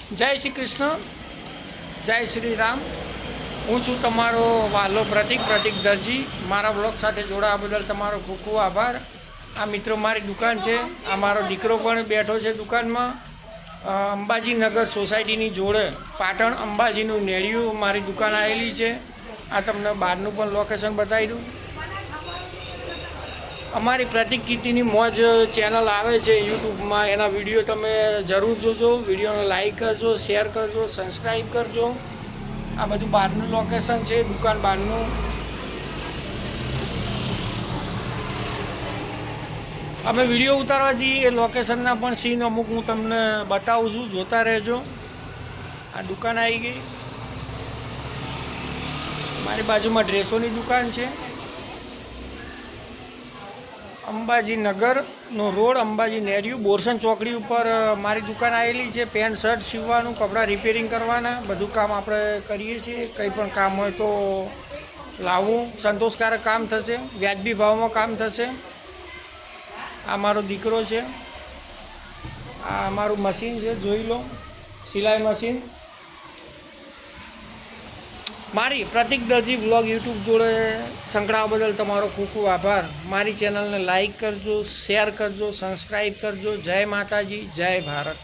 જય શ્રી કૃષ્ણ, જય શ્રી રામ। હું છું તમારો વાલો પ્રતિક દરજી। મારા બ્લોગ સાથે જોડાવા બદલ તમારો ખૂબ ખૂબ આભાર। આ મિત્રો મારી દુકાન છે। આ મારો દીકરો પણ બેઠો છે દુકાનમાં। અંબાજી નગર સોસાયટીની જોડે પાટણ અંબાજીનું નેડિયું મારી દુકાન આવેલી છે। આ તમને બહારનું પણ લોકેશન બતાવી દઉં। અમારી પ્રતિક કીર્તિની મોજ ચેનલ આવે છે યુટ્યુબમાં, એના વિડીયો તમે જરૂર જોજો। વિડીયોને લાઈક કરજો, શેર કરજો, સબસ્ક્રાઈબ કરજો। આ બધું બહારનું લોકેશન છે, દુકાન બહારનું। અમે વિડીયો ઉતારવા જઈએ એ લોકેશનના પણ સીન અમુક હું તમને બતાવું છું, જોતા રહેજો। આ દુકાન આવી ગઈ। મારી બાજુમાં ડ્રેસોની દુકાન છે। અંબાજી નગરનો રોડ, અંબાજી નેડિયું, બોરસન ચોકડી ઉપર મારી દુકાન આવેલી છે। પેન્ટ શર્ટ સીવવાનું, કપડાં રિપેરિંગ કરવાના, બધું કામ આપણે કરીએ છીએ। કંઈ પણ કામ હોય તો લાવવું, સંતોષકારક કામ થશે, વ્યાજબી ભાવમાં કામ થશે। આ મારો દીકરો છે। આ મારું મશીન છે, જોઈ લો, સિલાઈ મશીન। મારી પ્રતિક દરજી બ્લોગ યુટ્યુબ જોડે સંકળાવા બદલ તમારો ખૂબ ખૂબ આભાર। મારી ચેનલને લાઈક કરજો, શેર કરજો, સબસ્ક્રાઈબ કરજો। જય માતાજી, જય ભારત।